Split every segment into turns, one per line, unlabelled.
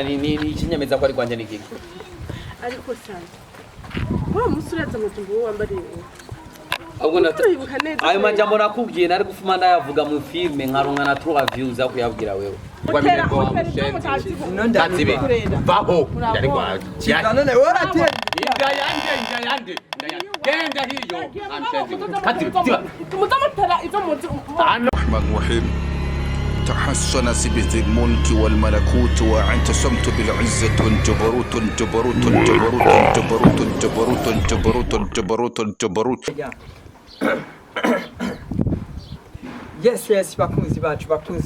ni ikinyameza ko ari kwanje n'igiki
ariko cyane wa musureza mutumbu wambariye
ahubwo ayo majambo nakubwiye nari gufuma ndayavuga mu filme nkaronka na 3 views ako yabwira wewe
ndazibe vaho ndari kwa
none wewe ati
inda yande genda hiyo amshenzi
tumutara izo muzi
الرحيم تحسن سبت الملك والملكوت وأنت صمت بالعزة جبروت جبروت جبروت جبروت جبروت جبروت جبروت جبروت
Yes bakunzi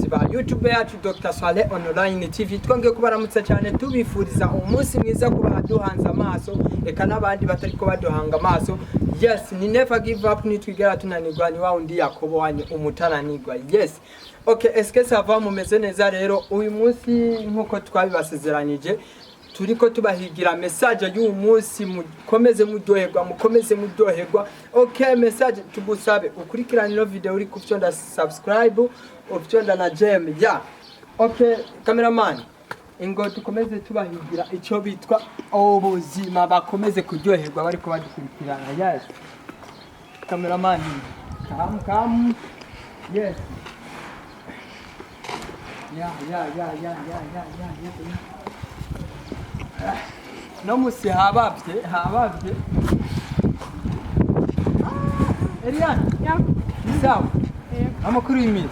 ba YouTube yacu Dr. Swale Online TV twongeye kubaramutsa cyane tubifuriza umunsi mwiza kuba duhanze amaso eka nabandi batari ko baduhanga amaso. Yes ni never give up nitwigera tunanirwa ni wa undi Yakobo wanye umutananirwa. Yes okay eske sava mumeze neza rero uyu munsi nkuko twabibasezeranije turiko tubahigira message y'uyu munsi mukomeze muryoherwa okay message tugusabe ukurikirana ino video uri kufyonda subscribe ufyonda na gem ya okay cameraman ingo tukomeze tubahigira ico bitwa ubuzima bakomeze kuryoherwa bariko badukurikirana. Yes cameraman come yes yeah no musi habavye Elianne
ya
sawa amakuru y'imisi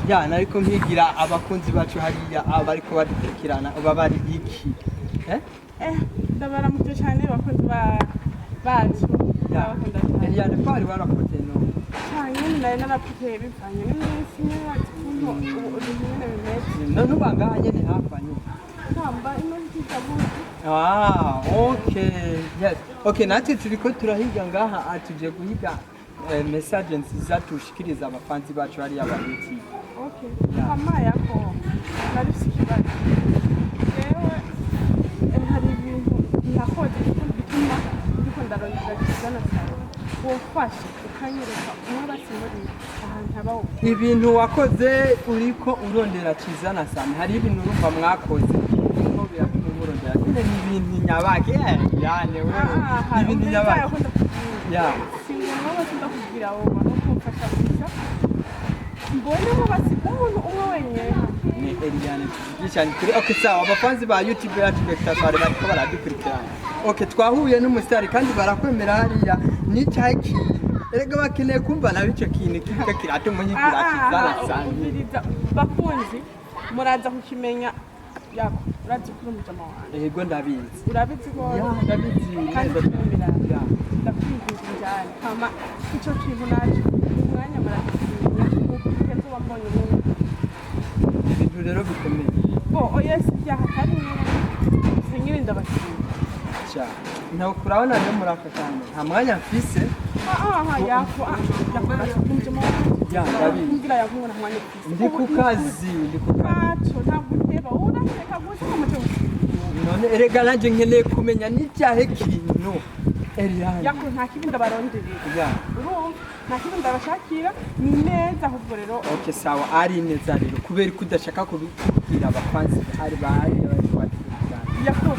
ya nariko mpigira abakunzi bacu hariya abariko badukurikirana bari iki
ndabara mutyo cyane bakunzi bacu
bakunda Elianne kwari warakote no
cyane nari narapite bivanye n'imisi n'akuntu ubuzima bimeze
none ubanganye ni hafanye
kamba imenti tabu
okay yes okay natwe turiko turahiga ngaha atuje guhiga message nziza tushikiriza abafanzi bacu hariya ababiti.
Okay kama yako nari sikibari yewe hari ibintu nakoze bituma ndiko ndarondera kizana cyane wofashe ukanyereka umwabasimbari ahantu abaho
ibintu wakoze uriko urondera kizana cyane hari ibintu urumva mwakoze ko birakumurondera kine n'ibintu nyabake yani wewe ibintu nyabake ya
singombwa ndakubwira wowe no kumfasha gusa mbone mu basibumuntu umwe wenyine
ni Elianne cyane kuri okay sawa abafanzi ba YouTube yacu Dr. Swale bariko baradukurikirana okay twahuye n'umusitari kandi barakwemera hariya ni cyaki erega bakeneye kumva na bice kintu kika kirate munyigira kizana cyane
bakunzi muraza kukimenya yako urazi kuri mujama wanjye
yego ndabizi
urabizi ko
ya ndabizi
neza twemera ndakwinjiza cyane kama icyo kintu naje umwanya murakinya kuko bambonye mu
ibintu rero bikomeye
yes byahakari singire ndabashimira
cyane naho kurabona rero muraka cyane nta mwanya mfise
yako mujama
ya ndabizi
ngira yakubona mwanya mfise
ndi ku kazi
ntabwo uteba urashaka gusa umuco
none erega nanje nkeneye kumenya n'icyahe kintu Elianne
yako nta kibindi abaronderera
ya
urumva nta kibindi abashakira ni neza ahubwo rero
okay sawa ari neza rero kubera ko udashaka kubwira abafanzi hari bari kwatikirana
yako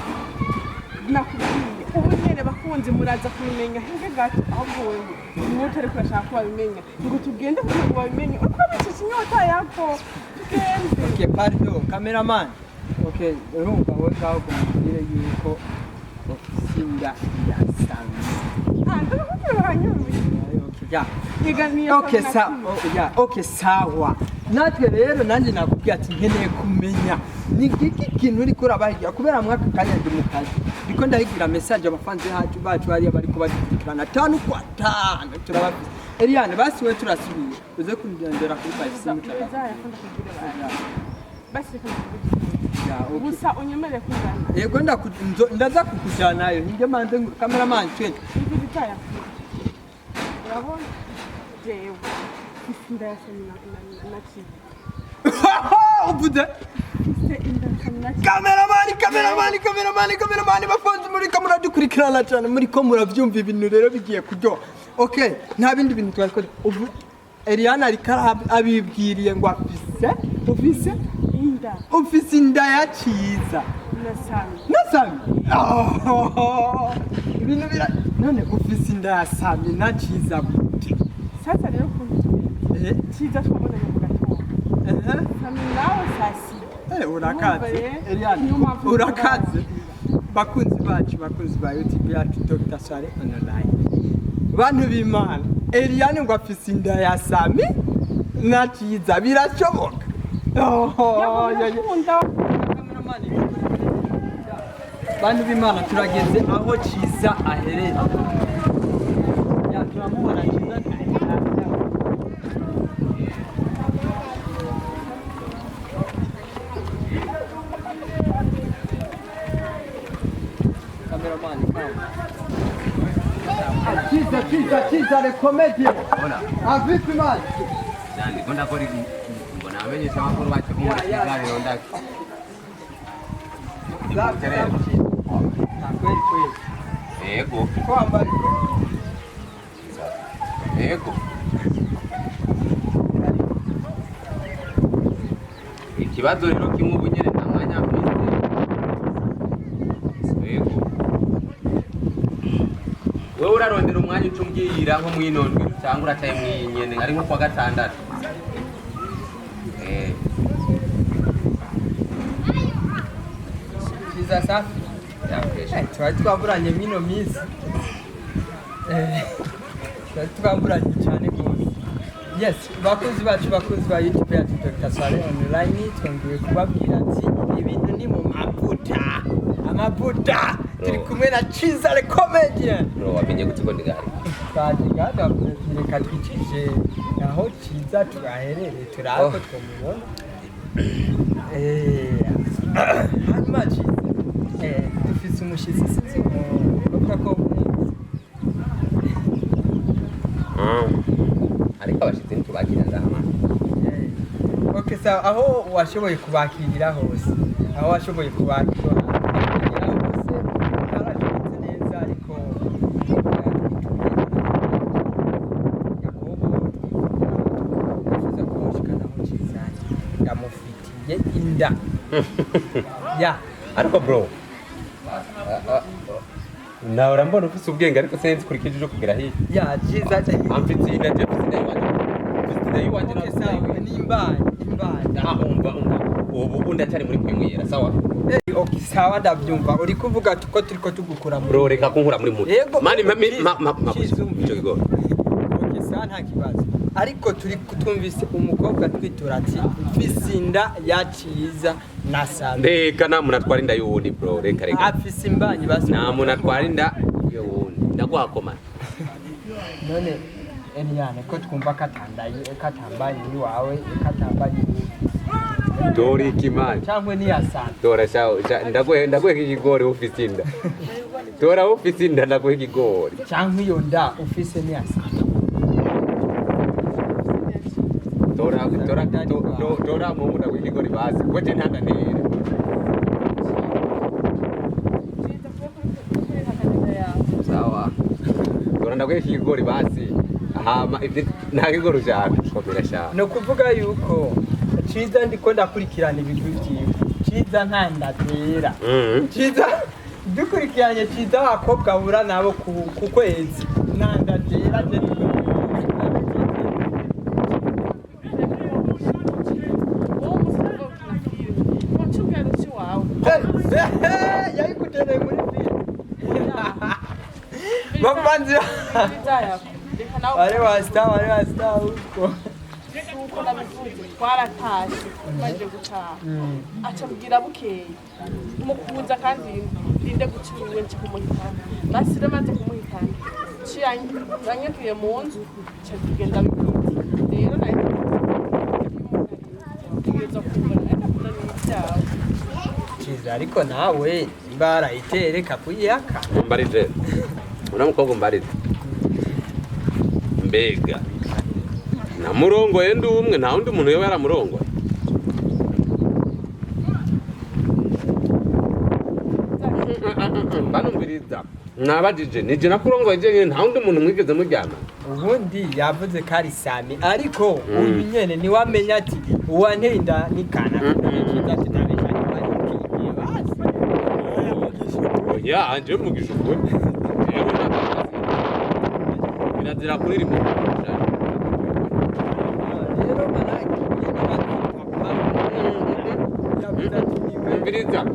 nakubwiye ubu nyene bakunze muraza kumenya hinge gato ahubwo wewe umutare kurashaka ko babimenya ngo tugende kugira ngo babimenye uko bicisha inyota yako tugende
okay pardon cameraman okay urumva wowe gaho kumubwire yuko ofisinda ya samy
ndakubwira hanyuma
ya okay sawa ya okay sawa natwe rero nanje nakubwiye ati nkeneye kumenya ni iki kintu uri kurabahigira kubera mwaka kanya ndi mu kazi biko ndahigira message abafanzi bacu hariya bari kubadukurikirana 5 kwa 5 turabafise Elianne basi we turasubiye uze kundendera kuri
basi gusa unyemere kugana
yego ndaza kukujana nayo nje manze cameraman twe
ibitaya urabona jewe inda ya samy naciza
ubuze cameraman bafunze muri kamera dukurikirana cyane muri ko muravyumva ibintu rero bigiye kuryoha okay nta bindi bintu twakora ubu Elianne ariko abibwiriye ngo afise
inda
ufise inda ya ciza nasami ibintu bira none ufise inda ya sami naciza gute
sasa rero ciza twabonanye mu gatondo sami nawe sasi
urakaze Elianne urakaze bakunzi ba YouTube yacu Dr. Sale online bantu b'Imana Elianne ngo afise inda ya sami naciza birashoboka bantu b'Imana turageze aho ciza aherereye ya turamubona ciza Ciza le comédien. Avec moi.
Jandi konda kuri mbona amenyesha makuru bacu ko muri Kigali ndaki. Ego.
Kwambari.
Ego. Ikibazo rero kimwe ubunyere nta mwanya mfite. Ego. Wewe urarondera umwanya ucumbwira nko mwinondwe cyangwa urataye mwinyene ari nko kwa gatandatu.
Ciza safi. Twaburanye mino mizi. Twaburanye cyane rwose. Yes, bakunzi bacu ba YouTube ya Dr. Sale online twongeye kubabwira ati ibintu ni mu amavuta turi kumwe na Ciza le comédien.
Bro wamenye gute ko ndigari?
Twadigada reka twicije aho Ciza turaherere turako twumubona. Hanyuma Ciza dufise umushitsi sinzi uvuga ko
ariko abashitsi ntitubakira ndama.
Okay, sawa aho washoboye kubakirira hose aho washoboye kubakirira hose karashobotse neza ariko yakobo kumushikana mu Cizani ndamufitiye inda ya
Ariko bro nawe urambona ufise ubwenge ariko senzi kurikije ujo kugira hirya.
ya Ciza
Amfitiye inda je mfite nayo wanje
nimbaye
umva ubu ndacyari muri kwimwira sawa.
Okay, sawa ndabyumva uri kuvuga ko turiko tugukura
Bro reka kunkura muri muto mani icyo kigo.
Okay, sawa nta kibazo ariko turi kutumvise umukobwa twitura ati ufise inda ya Ciza na Sami.
Reka nta muntu atwara inda y'uwundi bro reka
afise imbanyi basi
nta muntu atwara inda y'uwundi ndaguhakomana.
none Elianne ko twumva katambaye iwawe katambaye
Dori kimani
cyangwa ni ya Sami.
Dora shawo ndaguhe ikigori ufise inda. Dora ufise inda ndaguhe ikigori
cyangwa iyo nda ufise ni ya Sami.
Dora mu ndaguhe ikigori basi kweje ntanda nere. Sawa. Dora ndaguhe ikigori basi. Hama ibyo nta kigori ushaka komera shawo.
No kuvuga yuko Ciza ndiko ndakurikirana ibigwi byiwe. Ciza nta ndatera. Ciza dukurikiranye Ciza abakobwa bura nabo ku kwezi. Nta ndatera je yayikutere muri film. Bapanzi. Wale wasta huko.
Nuko nabivuze twaratashe maze gutaha acabwira bukeye umukunza kandi rinde guciwe nci kumuhitana basi ramaze kumuhitana ciyanyetuye mu nzu cagenda bikwiye rero nayo tugeza kubona n'ibyawe
Ciza ariko nawe barayitereka kuyaka
Mbarije uramukobwa mbarije mbega na murongo yende umwe nta undi muntu yoba yaramurongo. Banumviriza nabajije nije nakurongo je nta undi muntu mwigeze mujyana.
ubundi yavuze ko ari Sami ariko uyu nyene ni wamenya ati uwanteye inda ni kana Ciza tutabeshanye bari ukiye basi
ya anje mugisha ukwe birazira kuririmba
rero
mbiriza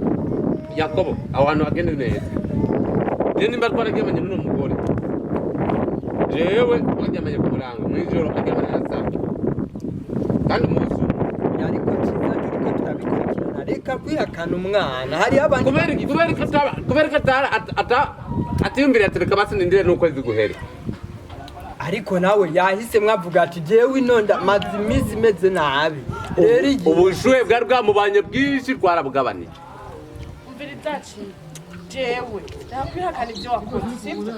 Yakobo abantu bagende neza je nimba twaragemanye n'uno mugore jewe wagemanye ku murango mwijoro agemanye na saa kandi umunsi
ariko cyiza turiko turabikurikirana reka kwihakana umwana hari abantu
kubera ko atiyumvira ati reka basi ndindire n'ukwezi guhere
ariko nawe yahise mwavuga ati jewe inonda maze iminsi imeze nabi rero
ubushuhe bwari bwamubanye bwinshi twarabugabaniye
umvirizaci jewe nakwihakana ibyo wakoze sibyo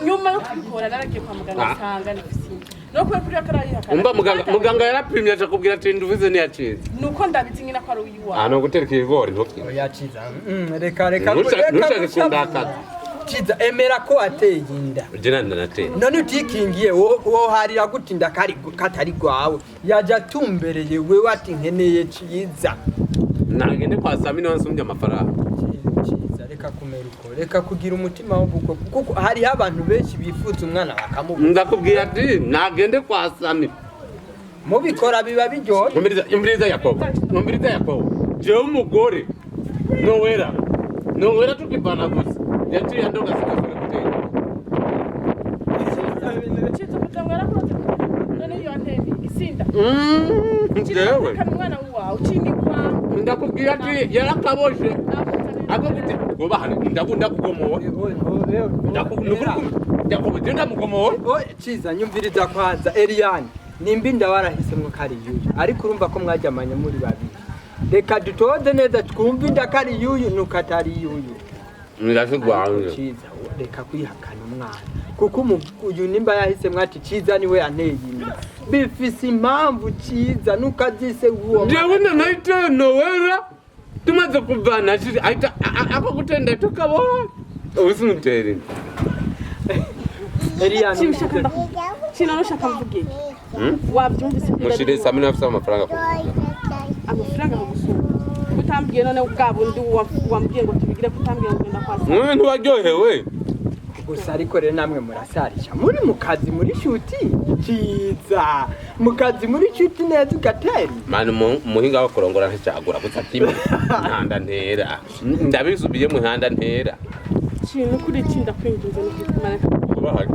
nyuma yo kubikora naragiye kwa muganga nsanga nifisine no kubera kuri akarayihakana
umva muganga yarapimye aje kubwira ati nduvize niyacize
nuko ndabizi ngina ko ari uyiwa
no gutereka ibigori ntukire
yaciza reka
ntushake kundakaza
ciza emera ko ateye inda
jena ndanatera
none utikingiye wo harira gutinda katari gwawe yaje atumbereye wewe ati nkeneye ciza
nagende kwa samy no nsumye amafaranga
ciza reka kumera uko reka kugira umutima wo buko kuko hari abantu benshi bifuza umwana bakamubuza
ndakubwira ati nagende kwa samy
mubikora biba bijyo
umviriza Yakobo jewe umugore nowera tukivana gusa yaciye ndoga sikakore kutera
cyiza kutangara prote none yo anteni isinda
jewe
kana umwana wawe ukindi kwa
ndakubwira ati yarakaboshe akubite goba hano ndakunda kugomowa ndakubite ndamugomowa
ciza nyumviriza kwanza Elianne nimba inda warahisemwo kari yuyu ariko urumva ko mwajyamanye muri babiri reka dutoze neza twumva inda kari yuyu nukatari yuyu
ndashigwanje
ciza reka kwihakana umwana kuko uyu nimba yahisemwo ati ciza niwe yanteye inda bifise impamvu ciza nukazise uwo
jewe nanaite nowera tumaze kuvana aita ako kutenda tukabona usinuteri
Elianne
Chino shaka mvuge wabyumvise
mushire samy nafisa amafaranga ko
amafaranga gusura utambwiye none ubwabo ndi wambwiye ngo tubigire kutambwiye ngo ndenda kwasa
ntiwaryohewe
gusa ariko rero namwe murasarisha muri mukazi muri shuti ciza mukazi muri shuti neza ugateri
mani muhinga wo kurongora nticyagura gusa kimwe ntanda ntera ndabisubiye mu ntanda ntera
kintu kuri cinda kwinjiza no kwitumana
kuba hari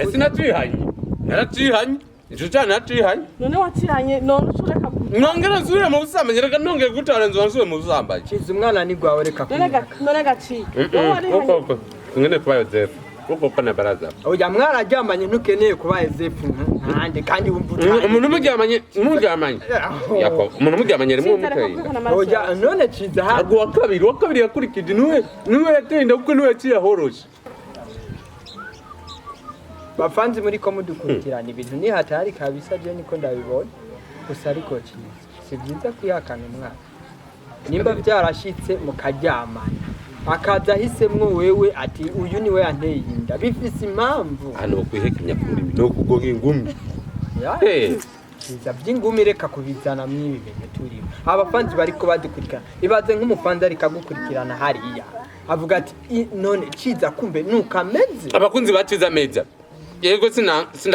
ese naracihanye ico cyane naracihanye
none wacihanye none ushureka
nongera nsubire mu busambanyi reka nongeye gutarenza nsubire mu busambanyi
ciza umwana ni gwawe reka
none gaci
koko ngene kuba Yozefu koko na baraza
oya mwarajyamanye ntukeneye kuba Yozefu nkande kandi wumva
umuntu muryamanye Yakobo umuntu muryamanye rimwe muteye
oya none ciza
hago wa kabiri yakurikije niwe yatenda kuko niwe yaciye ahoroshe
bafanzi muri ko mudukurikirana ibintu ni hatari kabisa je niko ndabibona gusa ariko ciza si byiza kwihakana umwana nimba byarashitse mukaryamana akaza ahisemwo wewe ati uyu niwe yanteye inda bifise impamvu
hano kwihekenya kuri no kugoga ingumi
ciza by'ingumi reka kubizana mwibi bintu turi abafanzi bariko badukurikirana ibaze nk'umufanzi ariko gukurikirana hariya avuga ati none ciza kumbe nukameze
abakunzi baciza meza yego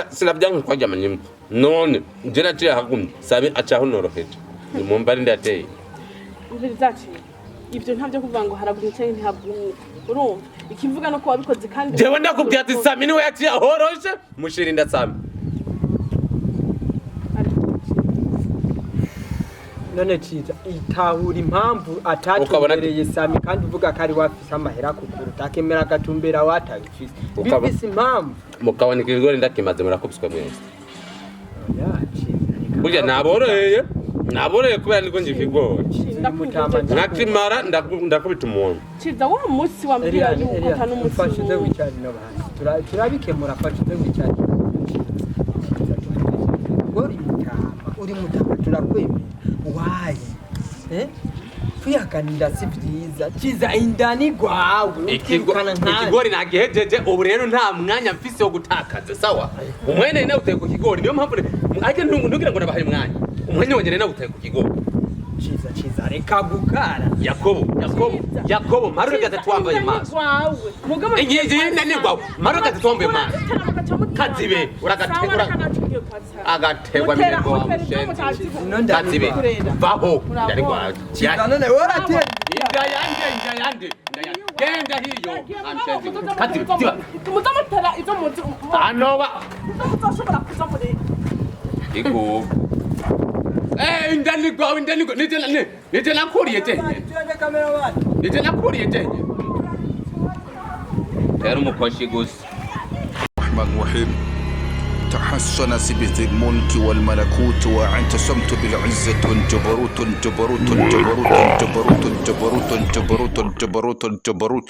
sinabyanka kwaryamanye none je naciye hagumye sabe acaho noroheje ni mu mbari ndateye
umvirizaci ibyo ntabyo kuvuga ngo haragumye cyangwa ntihabumye urumva ikivuga no ko wabikoze kandi
jewe ndakubwiye ati Samy niwe yaciye ahoroshe mushirinda Samy
none ciza itahura impamvu atatumbereye Samy kandi uvuga ko ari wafise amahera kukuruta akemera agatumbera watabifise bifise impamvu
mukaboneka ibigori ndakimaze murakubiswe mwese burya naboreye kubera niko nje ikigori nakimara ndakubita umuntu
ciza wa munsi wa mbere yuko atanumunsi
ufashize wicari no bandi turabikemura fashize wicari uri mutama turakwemera wayi kwihakanira si byiza ciza indani gwawe
ikigori nagihejeje ubu rero nta mwanya mfise wo gutakaza sawa umwene nawe uteye ku kigori niyo mpamvu ajye ntugira ngo nabahaye umwanya umwanya wongere nawe uteye ku kigori
Ciza reka gukara.
Yakobo maruka gatatu wambaye maso. Ingizi ndanigwa maruka gatatu wambaye maso. Kazibe uragategura. Agategwa mirego wa mushenzi. Kazibe baho ndarigwa.
Ciza none worate.
Inda yande. Genda hiyo amshenzi. Kazibe tiba.
Muzamutera izo muzi.
Anoba.
Muzashobora kuza muri.
Ego. Indanigwa nite nakuriye tenye. Nite nakuriye tenye. Tera umukoshi gusa.
الرحمن الرحيم تحسن سبث الملك والملكوت وأنت صمت بالعزة جبروت جبروت جبروت جبروت جبروت جبروت جبروت جبروت